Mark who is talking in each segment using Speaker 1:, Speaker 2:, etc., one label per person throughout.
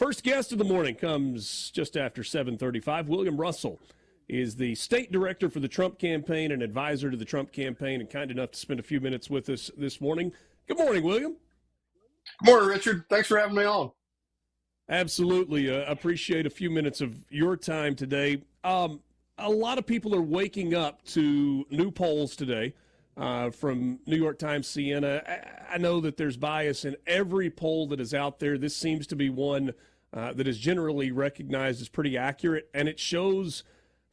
Speaker 1: First guest of the morning comes just after 7:35. William Russell is the state director for the Trump campaign and advisor to the Trump campaign, and kind enough to spend a few minutes with us this morning. Good morning, William.
Speaker 2: Good morning, Richard. Thanks for having me on.
Speaker 1: Absolutely. Appreciate a few minutes of your time today. A lot of people are waking up to new polls today from New York Times, Siena. I know that there's bias in every poll that is out there. This seems to be one that is generally recognized as pretty accurate, and it shows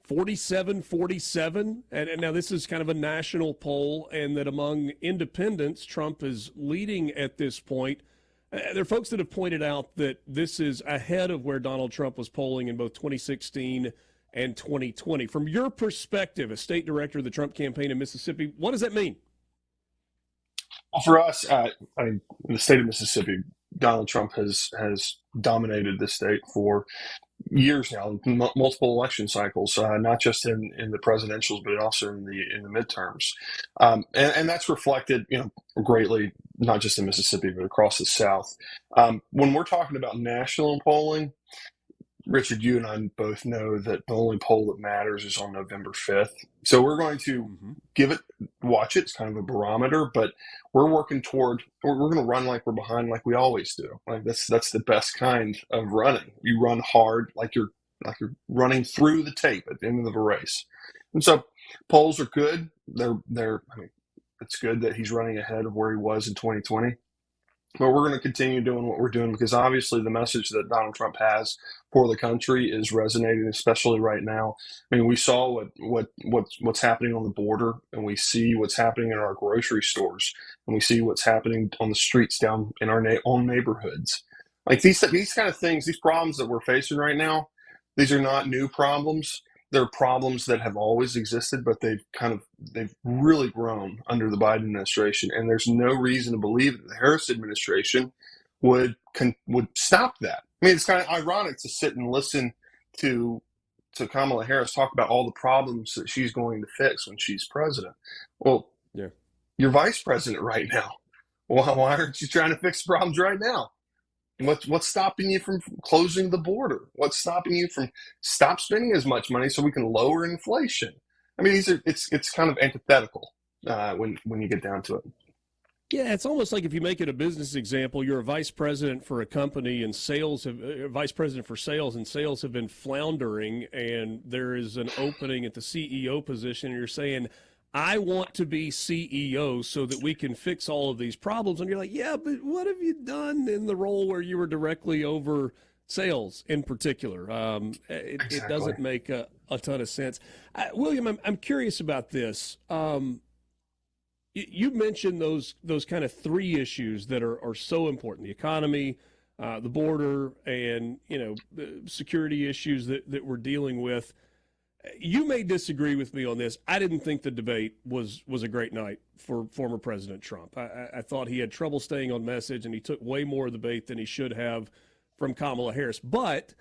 Speaker 1: 47-47. And now this is kind of a national poll, and that among independents, Trump is leading at this point. There are folks that have pointed out that this is ahead of where Donald Trump was polling in both 2016 and 2020. From your perspective as state director of the Trump campaign in Mississippi, what does that mean?
Speaker 2: Well, for us, in the state of Mississippi, Donald Trump has dominated the state for years now, multiple election cycles, not just in the presidentials, but also in the midterms, and that's reflected, greatly, not just in Mississippi, but across the South. When we're talking about national polling, Richard, you and I both know that the only poll that matters is on November 5th. So we're going to watch it. It's kind of a barometer, but we're working toward, we're going to run like we're behind, like we always do. Like that's the best kind of running. You run hard, like you're running through the tape at the end of the race. And so polls are good. It's good that he's running ahead of where he was in 2020. But we're going to continue doing what we're doing, because obviously the message that Donald Trump has for the country is resonating, especially right now. I mean, we saw what's happening on the border, and we see what's happening in our grocery stores, and we see what's happening on the streets down in our own neighborhoods. Like these kind of things, these problems that we're facing right now, these are not new problems. They're problems that have always existed, but they've really grown under the Biden administration. And there's no reason to believe that the Harris administration would stop that. I mean, it's kind of ironic to sit and listen to Kamala Harris talk about all the problems that she's going to fix when she's president. Well, yeah, you're vice president right now. Well, why aren't you trying to fix the problems right now? What's stopping you from closing the border? What's stopping you from stop spending as much money so we can lower inflation? I mean, it's kind of antithetical when you get down to it.
Speaker 1: Yeah, it's almost like if you make it a business example, you're a vice president for a company, and vice president for sales, and sales have been floundering, and there is an opening at the CEO position, and you're saying, I want to be CEO so that we can fix all of these problems. And you're like, yeah, but what have you done in the role where you were directly over sales in particular? Exactly. It doesn't make a ton of sense. William, I'm curious about this. You mentioned those kind of three issues that are so important: the economy, the border, and the security issues that we're dealing with. You may disagree with me on this. I didn't think the debate was a great night for former President Trump. I thought he had trouble staying on message, and he took way more of the bait than he should have from Kamala Harris. But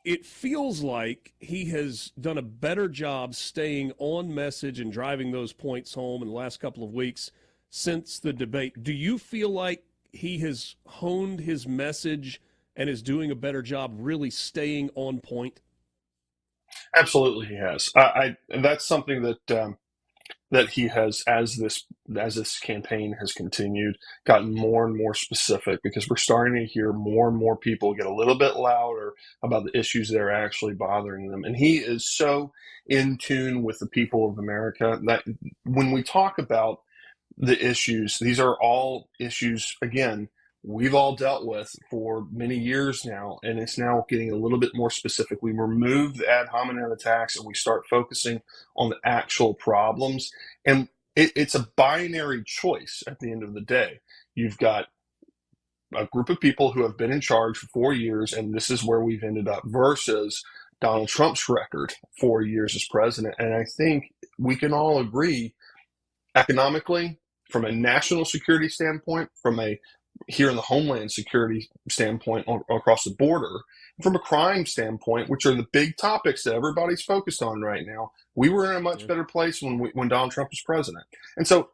Speaker 1: it feels like he has done a better job staying on message and driving those points home in the last couple of weeks since the debate. Do you feel like he has honed his message and is doing a better job really staying on point?
Speaker 2: Absolutely, he has. That's something that he has, as this campaign has continued, gotten more and more specific, because we're starting to hear more and more people get a little bit louder about the issues that are actually bothering them. And he is so in tune with the people of America that when we talk about the issues, these are all issues, again, we've all dealt with for many years now, and it's now getting a little bit more specific. We remove the ad hominem attacks, and we start focusing on the actual problems. And it's a binary choice at the end of the day. You've got a group of people who have been in charge for 4 years, and this is where we've ended up, versus Donald Trump's record, 4 years as president. And I think we can all agree, economically, from a national security standpoint, from a here in the homeland security standpoint across the border, from a crime standpoint, which are the big topics that everybody's focused on right now, we were in a much better place when Donald Trump was president. And so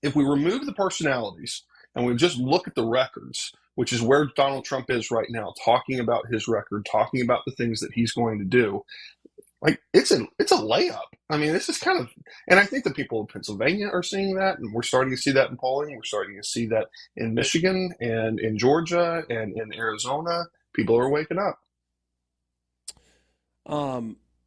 Speaker 2: if we remove the personalities and we just look at the records, which is where Donald Trump is right now, talking about his record, talking about the things that he's going to do, like it's a layup. I mean, this is kind of, and I think the people of Pennsylvania are seeing that, and we're starting to see that in polling. We're starting to see that in Michigan and in Georgia and in Arizona. People are waking up.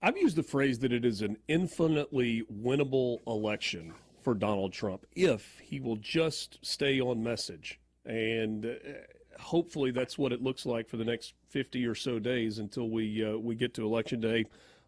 Speaker 1: I've used the phrase that it is an infinitely winnable election for Donald Trump if he will just stay on message. And hopefully that's what it looks like for the next 50 or so days until we get to Election Day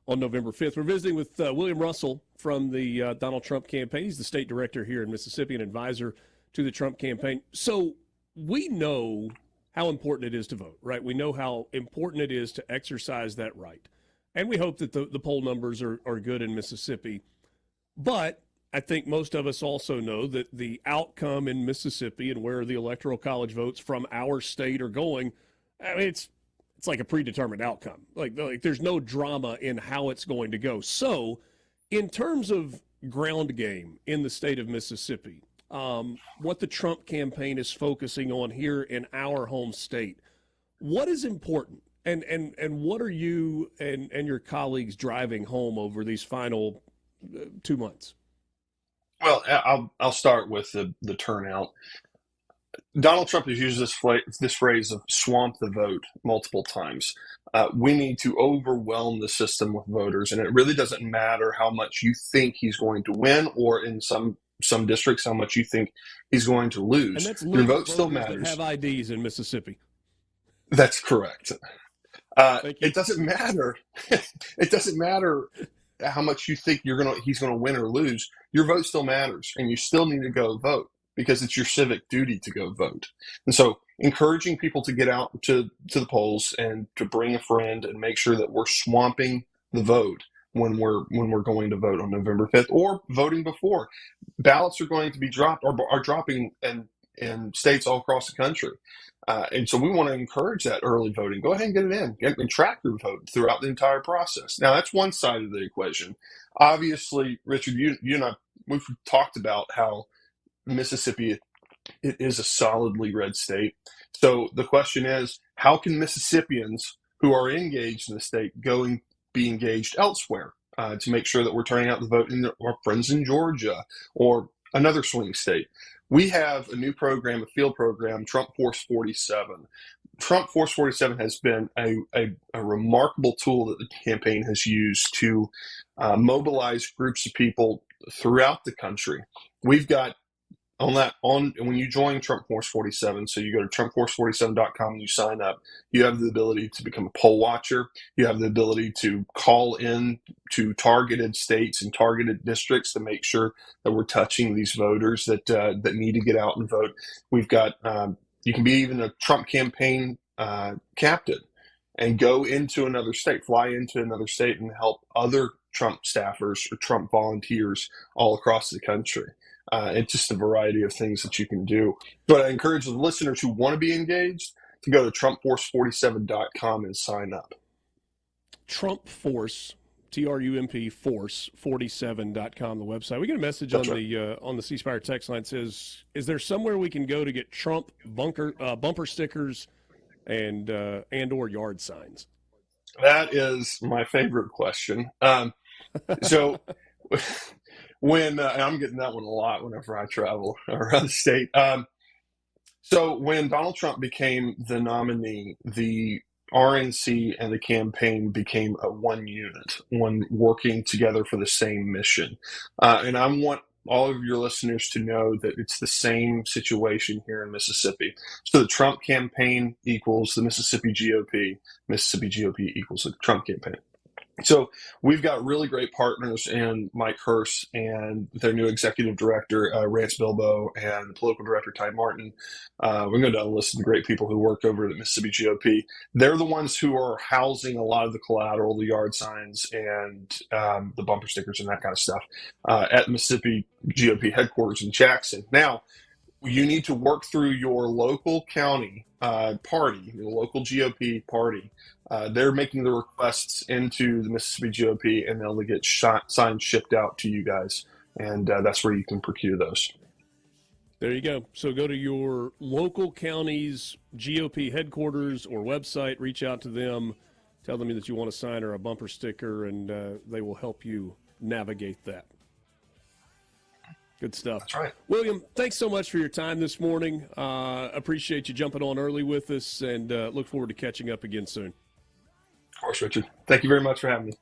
Speaker 1: on November 5th. We're visiting with William Russell from the Donald Trump campaign. He's the state director here in Mississippi, an advisor to the Trump campaign. So we know how important it is to vote, right? We know how important it is to exercise that right. And we hope that the poll numbers are good in Mississippi. But I think most of us also know that the outcome in Mississippi and where the Electoral College votes from our state are going, I mean, it's like a predetermined outcome. Like there's no drama in how it's going to go. So in terms of ground game in the state of Mississippi, what the Trump campaign is focusing on here in our home state, what is important? And what are you and your colleagues driving home over these final 2 months?
Speaker 2: Well, I'll start with the turnout. Donald Trump has used this phrase of swamp the vote multiple times. We need to overwhelm the system with voters, and it really doesn't matter how much you think he's going to win, or in some districts how much you think he's going to lose.
Speaker 1: And that's
Speaker 2: your vote still
Speaker 1: voters
Speaker 2: matters.
Speaker 1: That have IDs in Mississippi.
Speaker 2: That's correct. It doesn't matter. It doesn't matter how much you think he's gonna win or lose. Your vote still matters, and you still need to go vote because it's your civic duty to go vote. And so, encouraging people to get out to the polls and to bring a friend and make sure that we're swamping the vote when we're going to vote on November 5th or voting before. Ballots are going to be dropped or are dropping in states all across the country. And so we want to encourage that early voting. Go ahead and get it in and track your vote throughout the entire process. Now, that's one side of the equation. Obviously, Richard, you and I, we've talked about how Mississippi, it is a solidly red state. So the question is, how can Mississippians who are engaged in the state go and be engaged elsewhere to make sure that we're turning out the vote in our friends in Georgia or another swing state? We have a new program, a field program, Trump Force 47. Trump Force 47 has been a remarkable tool that the campaign has used to mobilize groups of people throughout the country. We've got when you join Trump Force 47, so you go to TrumpForce47.com and you sign up, you have the ability to become a poll watcher. You have the ability to call in to targeted states and targeted districts to make sure that we're touching these voters that need to get out and vote. We've got you can be even a Trump campaign captain and go into another state, fly into another state and help other Trump staffers or Trump volunteers all across the country. It's just a variety of things that you can do. But I encourage the listeners who want to be engaged to go to TrumpForce47.com and sign up.
Speaker 1: Trump Force, TRUMP Force 47.com, the website. We get a message
Speaker 2: That's
Speaker 1: on
Speaker 2: right.
Speaker 1: the C Spire text line that says, "Is there somewhere we can go to get Trump bumper stickers and or yard signs?"
Speaker 2: That is my favorite question. So. And I'm getting that one a lot whenever I travel around the state. So when Donald Trump became the nominee, the RNC and the campaign became a one unit, one working together for the same mission. And I want all of your listeners to know that it's the same situation here in Mississippi. So the Trump campaign equals the Mississippi GOP. Mississippi GOP equals the Trump campaign. So we've got really great partners in Mike Hurst and their new executive director, Rance Bilbo, and political director, Ty Martin. We're going to list the great people who work over at the Mississippi GOP. They're the ones who are housing a lot of the collateral, the yard signs, and the bumper stickers and that kind of stuff at Mississippi GOP headquarters in Jackson. Now, you need to work through your local county party, your local GOP party. They're making the requests into the Mississippi GOP, and they'll get signs shipped out to you guys. And that's where you can procure those.
Speaker 1: There you go. So go to your local county's GOP headquarters or website, reach out to them, tell them that you want a sign or a bumper sticker, and they will help you navigate that. Good stuff.
Speaker 2: That's right.
Speaker 1: William, thanks so much for your time this morning. Appreciate you jumping on early with us, and look forward to catching up again soon.
Speaker 2: Of course, Richard. Thank you very much for having me.